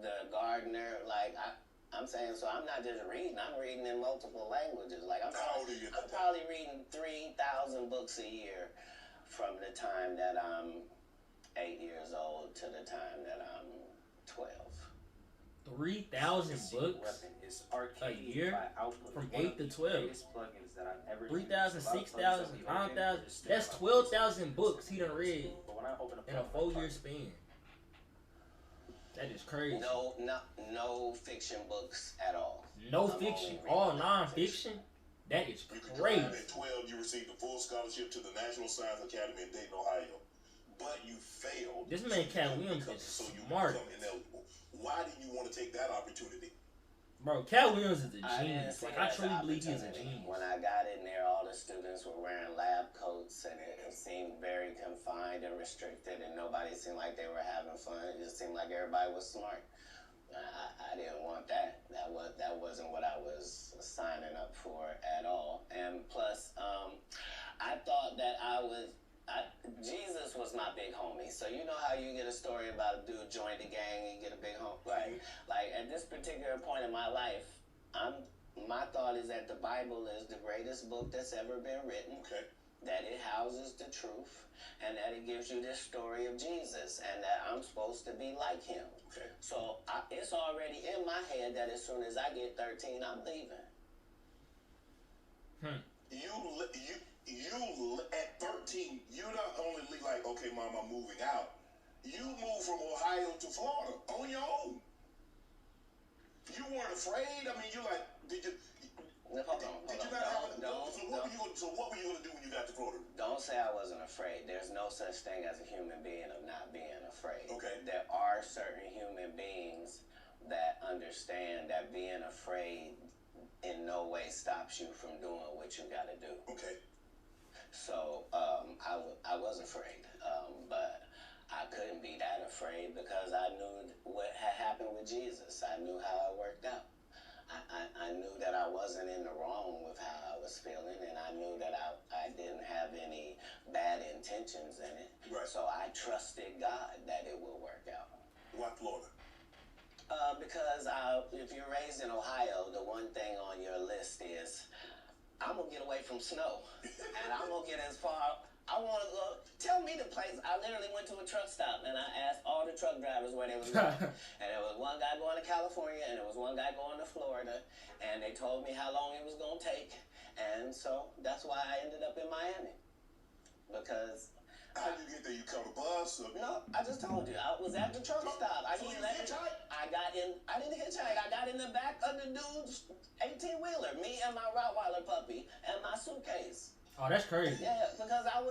the gardener. Like I'm saying, so I'm not just reading, I'm reading in multiple languages. Like I'm probably reading 3,000 books a year from the time that I'm 8 years old to the time that I'm 12. 3,000 books a year from 8 to 12. 3,000, 6,000, 9,000. That's 12,000 books he done read in a 4-year span. That is crazy. No fiction books at all. No fiction, all non-fiction. That is crazy. At 12, you received a full scholarship to the National Science Academy in Dayton, Ohio. But you failed. This man, Cat Williams, is smart. Ineligible. Why did you want to take that opportunity? Bro, Cat Williams is a genius. Like, I truly believe he's a genius. When I got in there, all the students were wearing lab coats, and it seemed very confined and restricted, and nobody seemed like they were having fun. It just seemed like everybody was smart. I didn't want that. That wasn't what I was signing up for at all. And plus, I thought that Jesus was my big homie. So you know how you get a story about a dude joined the gang and you get a big homie, right? Like at this particular point in my life, my thought is that the Bible is the greatest book that's ever been written. Okay. That it houses the truth, and that it gives you this story of Jesus, and that I'm supposed to be like him. Okay. So it's already in my head that as soon as I get 13, I'm leaving. You at 13, you not only like, okay, Mom, I'm moving out. You moved from Ohio to Florida on your own. You weren't afraid. I mean, you like, did you? Hold on. So what were you gonna do when you got to Florida? Don't say I wasn't afraid. There's no such thing as a human being of not being afraid. Okay. There are certain human beings that understand that being afraid in no way stops you from doing what you gotta do. Okay. So I was afraid, but I couldn't be that afraid because I knew what had happened with Jesus. I knew how it worked out. I knew that I wasn't in the wrong with how I was feeling, and I knew that I didn't have any bad intentions in it. Right. So I trusted God that it would work out. Why Florida? Because if you're raised in Ohio, the one thing on your list is, I'm going to get away from snow, and I'm going to get as far. I want to go. Tell me the place. I literally went to a truck stop, and I asked all the truck drivers where they was going. And there was one guy going to California, and there was one guy going to Florida, and they told me how long it was going to take. And so that's why I ended up in Miami. Because... How did you get there? You caught a bus? Or... No, I just told you. I was at the truck stop. I didn't hitchhike? I didn't hitchhike. I got in the back of the dude's 18-wheeler. Me and my Rottweiler puppy and my suitcase. Oh, that's crazy. Yeah, because I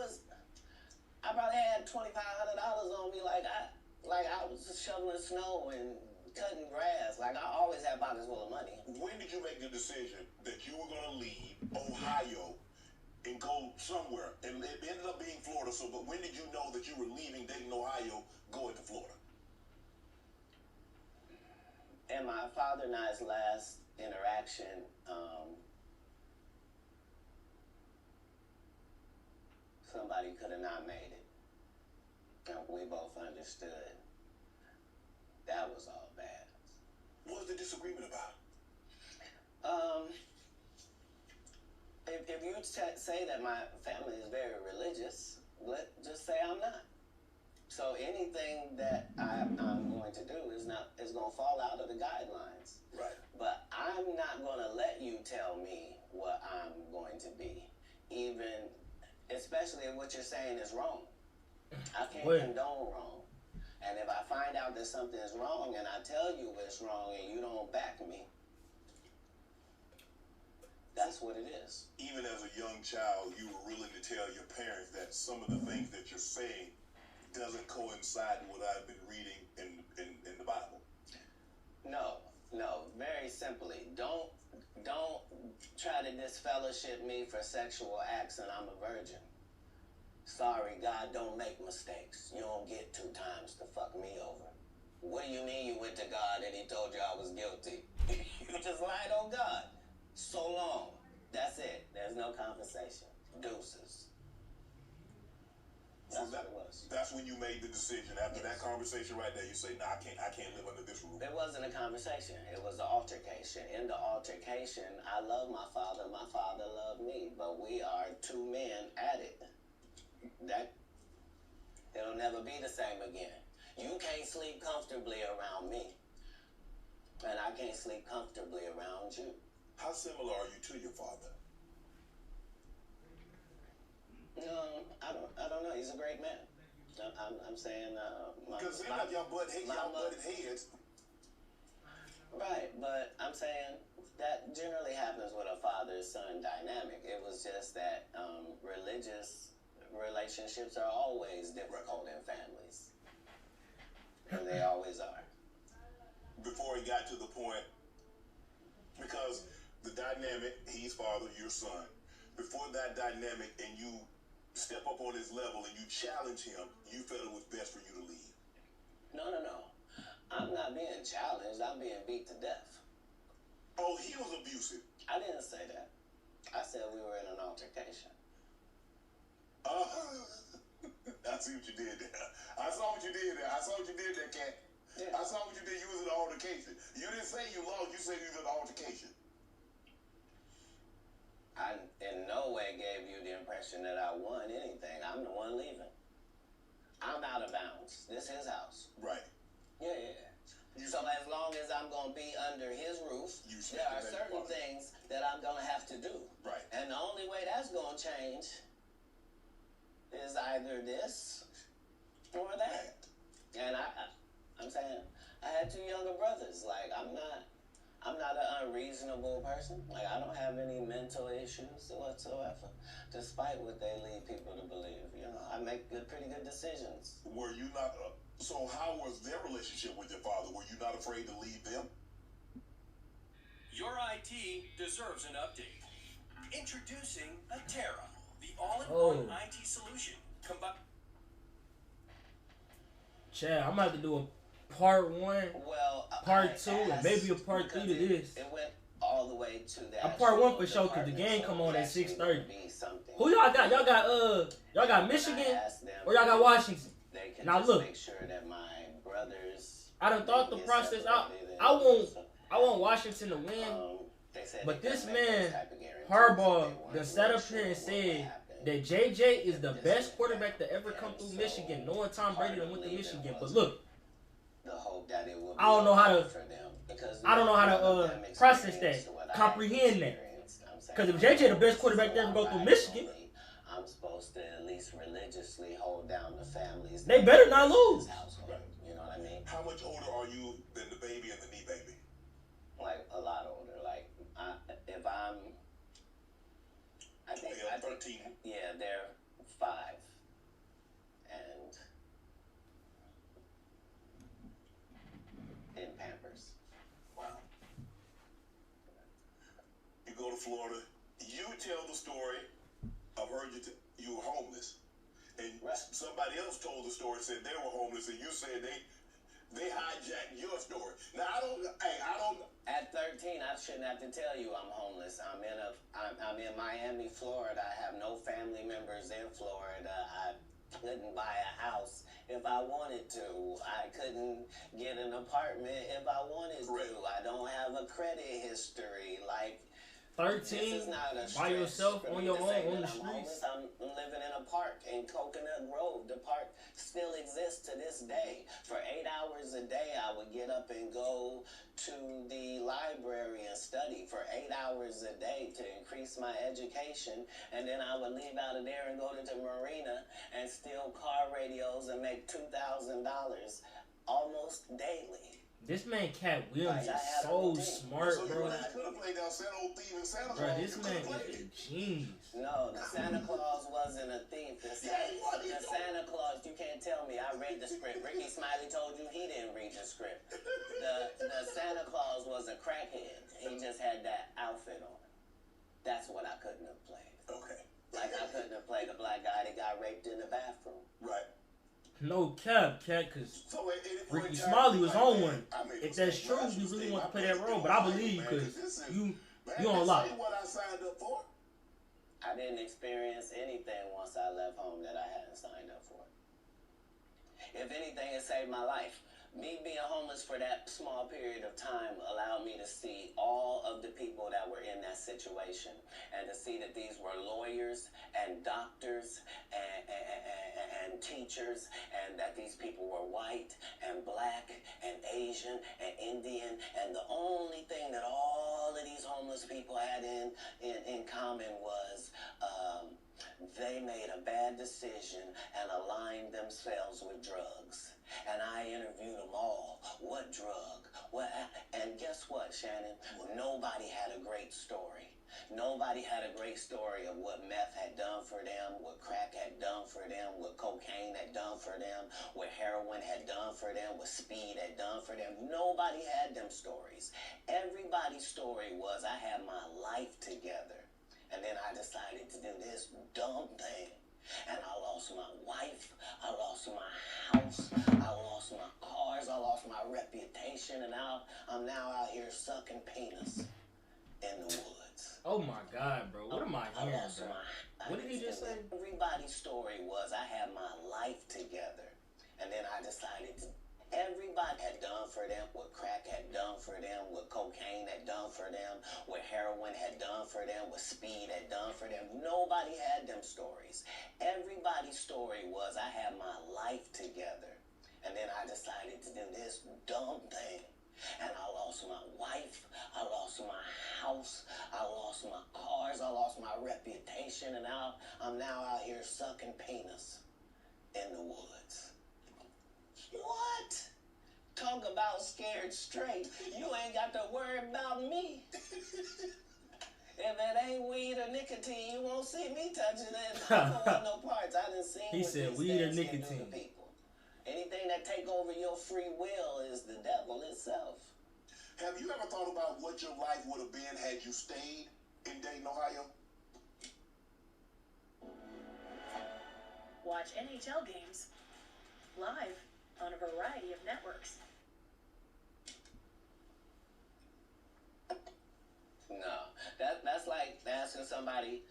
probably had $2,500 on me, like I was shoveling snow and cutting grass. Like I always had pockets full of money. When did you make the decision that you were going to leave Ohio and go somewhere. And it ended up being Florida. So, but when did you know that you were leaving Dayton, Ohio, going to Florida? In my father and I's last interaction, somebody could have not made it. And we both understood that was all bad. What was the disagreement about? If you say that my family is very religious, just say I'm not. So anything that I'm going to do is going to fall out of the guidelines. Right. But I'm not going to let you tell me what I'm going to be, even, especially if what you're saying is wrong. I can't condone wrong. And if I find out that something is wrong and I tell you it's wrong and you don't back me, that's what it is. Even as a young child, you were willing to tell your parents that some of the things that you're saying doesn't coincide with what I've been reading in the Bible. No. Very simply, don't try to disfellowship me for sexual acts and I'm a virgin. Sorry, God don't make mistakes. You don't get 2 times to fuck me over. What do you mean you went to God and he told you I was guilty? You just lied on God. So long. That's it. There's no conversation. Deuces. That's what it was. That's when you made the decision. After that conversation right there, you say, "Nah, I can't live under this rule." It wasn't a conversation. It was an altercation. In the altercation, I love my father. My father loved me. But we are 2 men at it. It'll never be the same again. You can't sleep comfortably around me. And I can't sleep comfortably around you. How similar are you to your father? I don't know. He's a great man. I'm saying, because seems like y'all butted heads. Right, but I'm saying that generally happens with a father-son dynamic. It was just that religious relationships are always difficult in families. And they always are. Before it got to the point, because the dynamic, he's father, you're son. Before that dynamic and you step up on his level and you challenge him, you felt it was best for you to leave. No. I'm not being challenged. I'm being beat to death. Oh, he was abusive. I didn't say that. I said we were in an altercation. I see what you did there. I saw what you did there, Cat. Yeah. I saw what you did. You was in an altercation. You didn't say you lost. You said you was in an altercation. I in no way gave you the impression that I won anything. I'm the one leaving. I'm out of bounds. This is his house. Right. Yeah. So as long as I'm going to be under his roof, there are certain things that I'm going to have to do. Right. And the only way that's going to change is either this or that. And I'm saying I had 2 younger brothers. Like, I'm not an unreasonable person. Like, I don't have any mental issues whatsoever, despite what they lead people to believe. You know, I make pretty good decisions. Were you not? So how was their relationship with your father? Were you not afraid to leave them? Your IT deserves an update. Introducing Atera, the all-in-one IT solution. Chad, I'm about to do a part 1, part 2, and maybe a part 3 to this. It went all the way to that. A part 1 for sure, cause the game come on at 6:30. Who y'all got? Y'all got Michigan or y'all got Washington? Now look, make sure that my brothers. I done thought the process out. I want Washington to win, but this man Harbaugh done sat up here and said that JJ is the best quarterback to ever come through Michigan, knowing Tom Brady done went to Michigan. But look, I don't know how to process that, comprehend that. Because if JJ the best quarterback to ever go through Michigan, I'm supposed to at least religiously hold down the families. They better not lose. You know what I mean? How much older are you than the baby and the knee baby? Like a lot older. Like if I'm, I think 13. Yeah, they're 5, and in Pampers. Wow. You go to Florida. You tell the story of I've heard you were homeless, and somebody else told the story, said they were homeless, and you said they hijacked your story. Now I don't. At 13, I shouldn't have to tell you I'm homeless. I'm in Miami, Florida. I have no family members in Florida. I couldn't buy a house if I wanted to. I couldn't get an apartment if I wanted to. I don't have a credit history. Like 13 by yourself on your own on the streets. I'm living in a park in Coconut Grove. The park still exists to this day. For 8 hours a day, I would get up and go to the library and study for 8 hours a day to increase my education. And then I would leave out of there and go to the marina and steal car radios and make $2,000 almost daily. This man Cat Williams is so smart, bro. I could have played out Santa Thief and Santa Claus. Bro, this man is a genius. No, the Santa Claus wasn't a thief. The Santa Claus, you can't tell me. I read the script. Ricky Smiley told you he didn't read the script. The Santa Claus was a crackhead. He just had that outfit on. That's what I couldn't have played. Okay. Like I couldn't have played a black guy that got raped in the bathroom. Right. No cap, because Ricky Smiley was on one. If that's true, you really want to play that role, but I believe because you on lock. What I signed up for. I didn't experience anything once I left home that I hadn't signed up for. If anything, it saved my life. Me being homeless for that small period of time allowed me to see all of the people that were in that situation and to see that these were lawyers and doctors and teachers, and that these people were white and black and Asian and Indian, and the only thing that all of these homeless people had in common was they made a bad decision and aligned themselves with drugs. And I interviewed them all. What drug? What? And guess what, Shannon? Nobody had a great story. Nobody had a great story of what meth had done for them, what crack had done for them, what cocaine had done for them, what heroin had done for them, what speed had done for them. Nobody had them stories. Everybody's story was, I had my life together, and then I decided to do this dumb thing. And I lost my wife, I lost my house, I lost my cars, I lost my reputation, and now I'm out here sucking penis in the woods. Oh my God, bro. What am I hearing, bro? What did he just say? Everybody's story was, I had my life together, and then I decided to. Everybody had done for them what crack had done for them, what cocaine had done for them, what heroin had done for them, what speed had done for them. Nobody had them stories. Everybody's story was, I had my life together, and then I decided to do this dumb thing. And I lost my wife, I lost my house, I lost my cars, I lost my reputation, and now I'm out here sucking penis in the woods. What? Talk about scared straight. You ain't got to worry about me. If it ain't weed or nicotine, you won't see me touching it. I don't want no parts. I done seen he what said these weed or things can do to nicotine. people. Anything that take over your free will is the devil itself. Have you ever thought about what your life would have been had you stayed in Dayton, Ohio? Watch NHL games live on a variety of networks. No, that's like asking somebody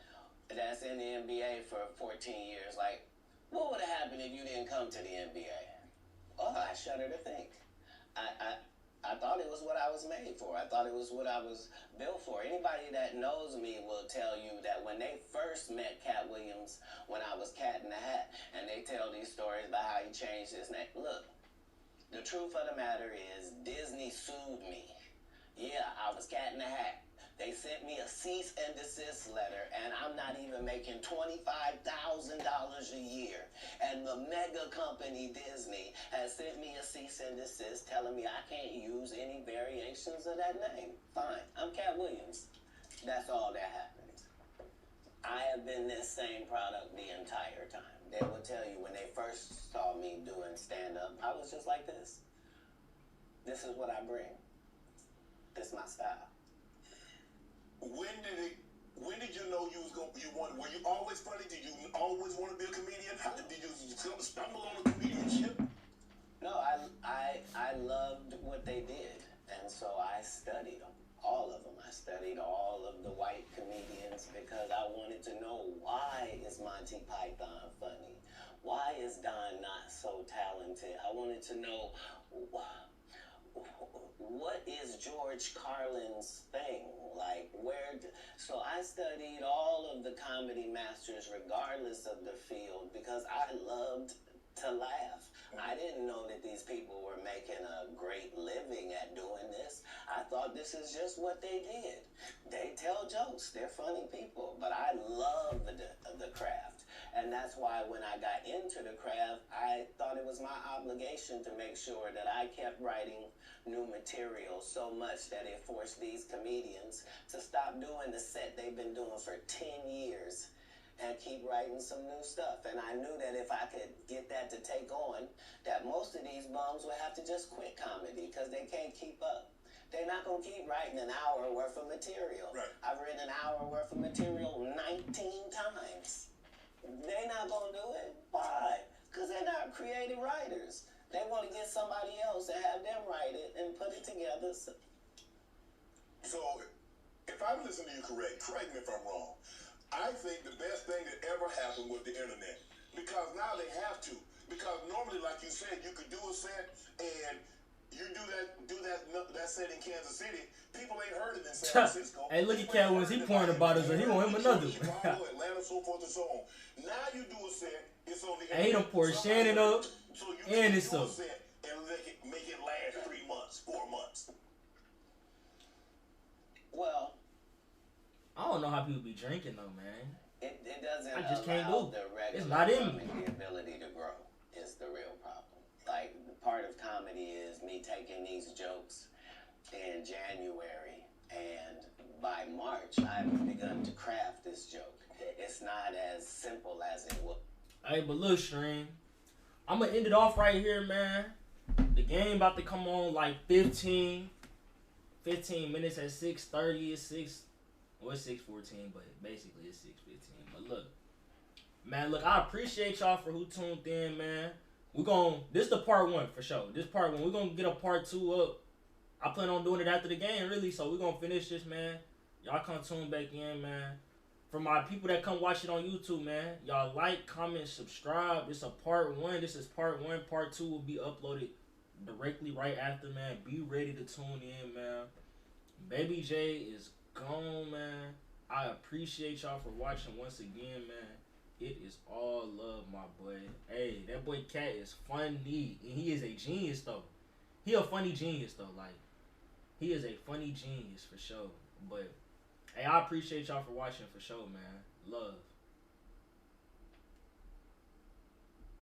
that's in the NBA for 14 years, like, what would have happened if you didn't come to the NBA? Oh, I shudder to think. I thought it was what I was made for. I thought it was what I was built for. Anybody that knows me will tell you that when they first met Cat Williams, when I was Cat in the Hat, and they tell these stories about how he changed his name. Look, the truth of the matter is Disney sued me. Yeah, I was Cat in the Hat. They sent me a cease and desist letter, and I'm not even making $25,000 a year. And the mega company Disney has sent me a cease and desist telling me I can't use any variations of that name. Fine, I'm Cat Williams. That's all that happened. I have been this same product the entire time. They will tell you when they first saw me doing stand-up, I was just like this. This is what I bring. This is my style. When did it When did you know you was were you always funny? Did you always want to be a comedian? How did you stumble on the comedianship? No, I loved what they did, and so I studied them, all of them. I studied all of the white comedians because I wanted to know, why is Monty Python funny? Why is Don not so talented? I wanted to know, what is George Carlin's thing? Like, so I studied all of the comedy masters regardless of the field because I loved to laugh. I didn't know that these people were making a great living at doing this. I thought this is just what they did. They tell jokes. They're funny people. But I love the craft. And that's why when I got into the craft, I thought it was my obligation to make sure that I kept writing new material so much that it forced these comedians to stop doing the set they've been doing for 10 years and keep writing some new stuff. And I knew that if I could get that to take on, that most of these bums would have to just quit comedy because they can't keep up. They're not going to keep writing an hour worth of material. Right. I've written an hour worth of material 19 times. They're not going to do it. Why? Because they're not creative writers. They want to get somebody else and have them write it and put it together. So if I'm listening to you correct me if I'm wrong. I think the best thing that ever happened was the internet. Because now they have to. Because normally, like you said, you could do a set and you do that set in Kansas City. People ain't heard it in San Francisco. Hey, look at Cat Woods. He pouring the bottles and he want him another. Chicago, Atlanta, so forth and so on. Now you do a set, it's on the internet. And he done poured Shannon up so you and can it's do a up. set and make it last 3 months, 4 months. well, I don't know how people be drinking though, man. it doesn't I just can't allow do it. the regular It's not in me. comedy ability to grow is the real problem. Like, part of comedy is me taking these jokes in January, and by March, I've begun to craft this joke. It's not as simple as it was. Hey, but look, Stream, I'm gonna end it off right here, man. The game about to come on like 15 minutes at 6:30. It's 6:14, but basically it's 6:15. But look, I appreciate y'all for who tuned in, man. This the part 1 for sure. This part 1. We're gonna get a part 2 up. I plan on doing it after the game, really. So we're gonna finish this, man. Y'all come tune back in, man. For my people that come watch it on YouTube, man, y'all like, comment, subscribe. This is a part 1. This is part 1. Part 2 will be uploaded directly right after, man. Be ready to tune in, man. Baby J is gone, man. I appreciate y'all for watching once again, man. It is all love, my boy. Hey, that boy Cat is funny. And he is a genius, though. He a funny genius, though. Like, he is a funny genius, for sure. But, hey, I appreciate y'all for watching, for sure, man. Love.